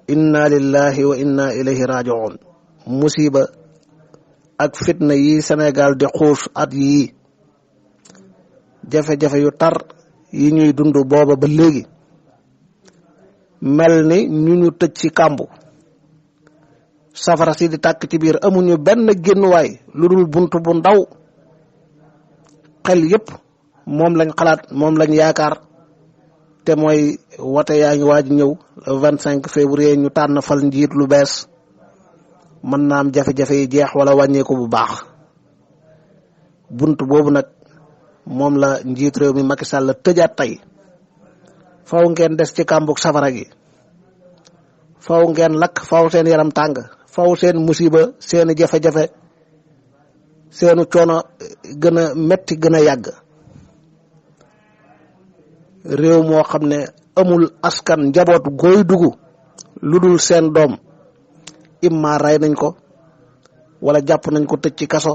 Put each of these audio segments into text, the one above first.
inna lillahi wa inna ilayhi raji'un. musiba ak fitna yi Sénégal di xuus at yii, jafe-jafe yu tar yi ñuy dund booba ba léegi, mel ni ñu tëj ci kàmbu, safara si di tàkk ci biir, amuñu benn génnuwaay lu dul buntu bu ndaw. xel yépp moom lañ xalaat, moom lañ yaakaar, te mooy wote yaa ngi waaj ñëw le 25 février ñu tànn fal njiit lu bees. mën naa am jafe-jafe yi jeex wala wàññeeku bu baax. bunt boobu nag moom la njiit réew mi Macky Sall tëjaat tey. faw ngeen des ci kàmbug safara gi, faw ngeen lakk, faw seen yaram tàng, faw seen musiba, seeni jafe-jafe, seenu coono gën a metti, gën a yàgg. réew moo xam ne amul askan, njaboot gooy dugg lu dul seen doom, imma rey nañ ko wala jàpp nañ ko tëj ci kaso,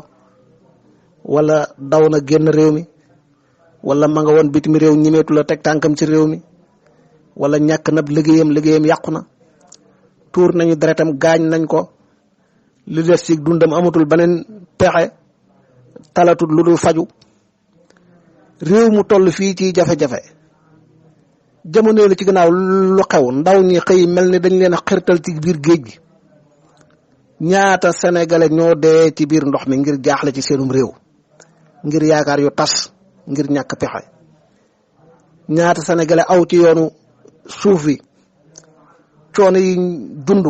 wala daw na génn réew mi, wala ma nga woon bitim réew ñimeetu la teg tànkam ci réew mi, wala ñàkk na liggéeyam yàqu na, tuur nañu deretam, gaañ nañ ko, li des ci dundam amatul beneen pexe, talatul lu dul faju. réew mu toll fii ci jafe-jafe, jamono la ci gannaaw lu xew, ndaw ñi xëy mel ni dañ leen a xirtal ci biir géej gi. ñaata sénégalais ñoo dee ci biir ndox mi ngir jaaxle ci seenum réew, ngir yaakaar yu tas, ngir ñàkk pexe. ñaata sénégalais aw ci yoonu suuf bi, coono yi dund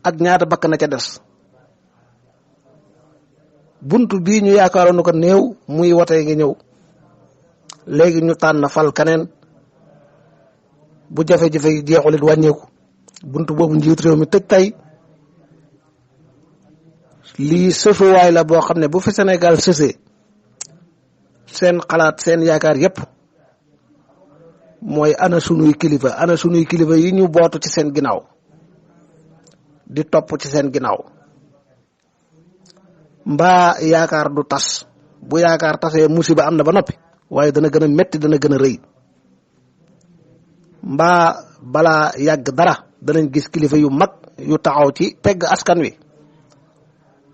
ak ñaata bakk na ca des. buntu bii ñu yaakaaroon ko néew muy wote ngi ñëw, léegi ñu tànn fal kaneen. bu jafe-jafe yi jeexulit wàññeeku, buntu boobu njiit réew mi tëj tey. lii sësuwaay la boo xam ne bu fi Sénégal sësee, seen xalaat, seen yaakaar yépp mooy ana sunuy kilifa yi ñu bootu ci seen ginnaaw, di topp ci seen ginnaaw. mbaa yaakaar du tas. bu yaakaar tasee musiba am na ba noppi, waaye dana gën a metti, dana gën a rëy. mbaa balaa yàgg dara danañ gis kilifa yu mag yu taxaw ci pegg askan wi,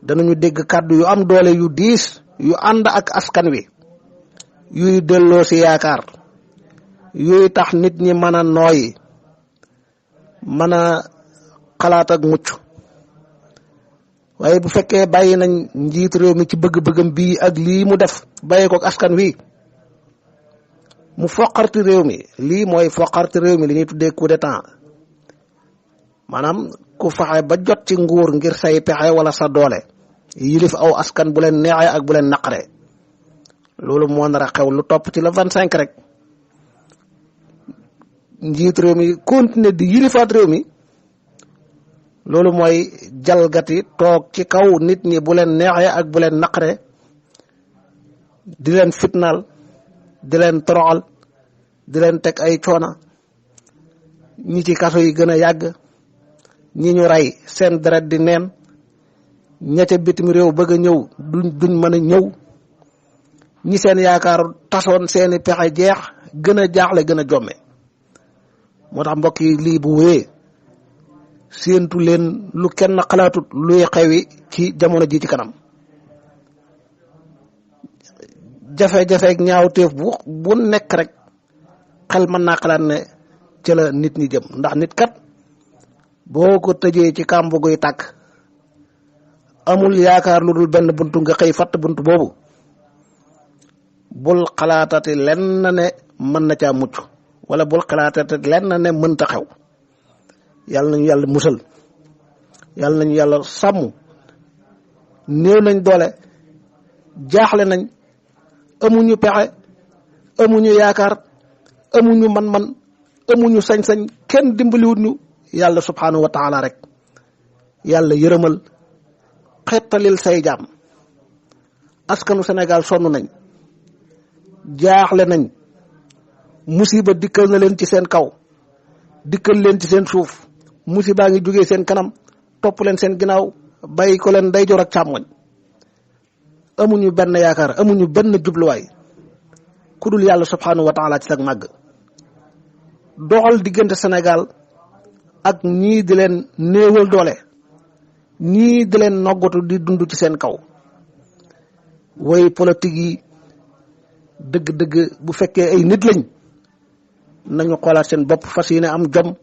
danañu dégg kàddu yu am doole, yu diis, yu ànd ak askan wi, yuy delloo si yaakaar, yuy tax nit ñi mën a nooyi, mën a xalaat ak mucc. waaye bu fekkee bàyyi nañ njiit réew mi ci bëgg-bëggam bii ak lii mu def, bàyyi ko ak askan wi, mu foqarti réew mi. lii mooy foqarti réew mi, li ñuy tuddee coup d'état. maanaam ku fexe ba jot ci nguur ngir say pexe wala sa doole, yilif aw askan bu leen neexee ak bu leen naqaree. loolu moo nar a xew lu topp ci le 25 rek. njiit réew mi continuer di yilifaat réew mi. loolu mooy jalgati, toog ci kaw nit ñi bu leen neexee ak bu leen naqaree, di leen fitnaal, di leen toroxal, di leen teg ay coona. ñi ci kaso yi gën a yàgg, ñi ñu rey seen deret di neen, ña ca bitim réew bëgg a ñëw duñ mën a ñëw, ñi seen yaakaar tasoon, seeni pexe jeex, gën a jaaxle, gën a jomme. moo tax mbokk yi, lii bu wéyee séentu leen lu kenn xalaatut luy xewi ci jamono ji ci kanam. jafe-jafe ak ñaawteef bu nekk rek xel mën naa xalaat ne ci la nit ñi jëm. ndax nit kat boo ko tëjee ci kàmbu guy tàkk, amul yaakaar lu dul benn buntu, nga xëy fatt buntu boobu, bul xalaatati lenn ne mën na caa mucc, wala bul xalaatati lenn ne mënta xew. yàlla nañu yàlla musal, yàlla nañu yàlla sàmm. néew nañ doole, jaaxle nañ, amuñu pexe, amuñu yaakaar, amuñu man-man, amuñu sañ-sañ, kenn dimbaliwut ñu. yàlla subhanahu wa taala rek. yàlla yërëmal, xettalil say jaam. askanu Sénégal sonn nañ, jaaxle nañ, musiba dikkal na leen ci seen kaw, dikkal leen ci seen suuf. musibaa ngi jógee seen kanam, topp leen seen ginnaaw, bàyyi ko leen ndeyjoor ak càmmoñ. amuñu benn yaakaar, amuñu benn jubluwaay ku dul yàlla subhanahu wa taala ci sag màgg. doxal diggante Sénégal ak ñii di leen néewal doole ñii di leen noggatu di dund ci seen kaw. way politique yi dëgg-dëgg bu fekkee ay nit lañ nañu xoolaat seen bopp, fas yéene am jom,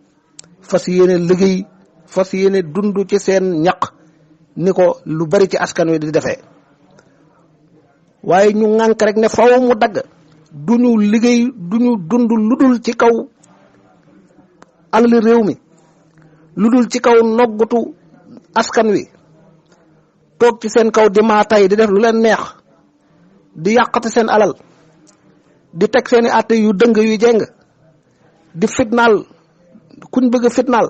fas yéene liggéey, fas yéene dund ci seen ñaq ni ko lu bari ci askan wi di defee. waaye ñu ŋànk rek ne faw mu dagg, duñu liggéey, duñu dund lu dul ci kaw alali réew mi, lu dul ci kaw noggatu askan wi, toog ci seen kaw di maa tay di def lu leen neex, di yàqate seen alal, di teg seeni àtte yu dëng yu jeng, di fitnaal kuñ bëgg a fitnaal,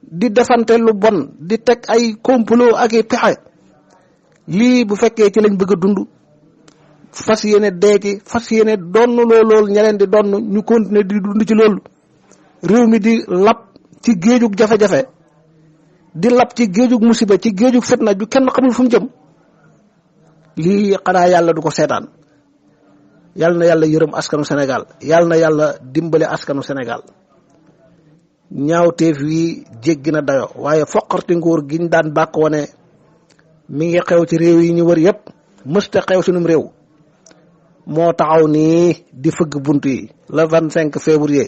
di defante lu bon, di teg ay complot ak i pexe. lii bu fekkee ci lañ bëgg a dund, fas yéene dee ci, fas yéene donn lool ñeneen di donn, ñu continuer di dund ci loolu, réew mi di lap ci géejug jafe-jafe, di lap ci géejug musiba, ci géejug fitna ju kenn xamul fu mu jëm. lii xanaa yàlla du ko seetaan. yàlla na yàlla yërëm askanu Sénégal, yàlla na yàlla dimbale askanu Sénégal. ñaawteef yi jéggi na dayo, waaye foqarti nguur giñ daan bàkk wone mi ngi xew ci réew yi ñu wër yépp, mësta xew sunum réew, moo taxaw nii di fëgg bunt yi. le 25 février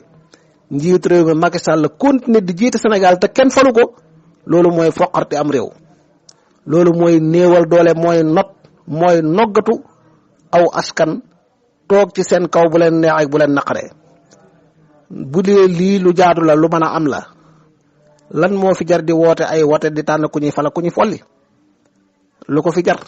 njiitu réew mi Macky Sall continuer di jiite Sénégal te kenn falu ko. loolu mooy foqarti am réew, loolu mooy néewal doole, mooy not, mooy noggatu aw askan, toog ci seen kaw bu leen neex ak bu leen naqaree. bu dee lii lu jaadu la, lu mën a am la, lan moo fi jar di woote ay wote di tànn ku ñuy fala ku ñuy folli? lu ko fi jar?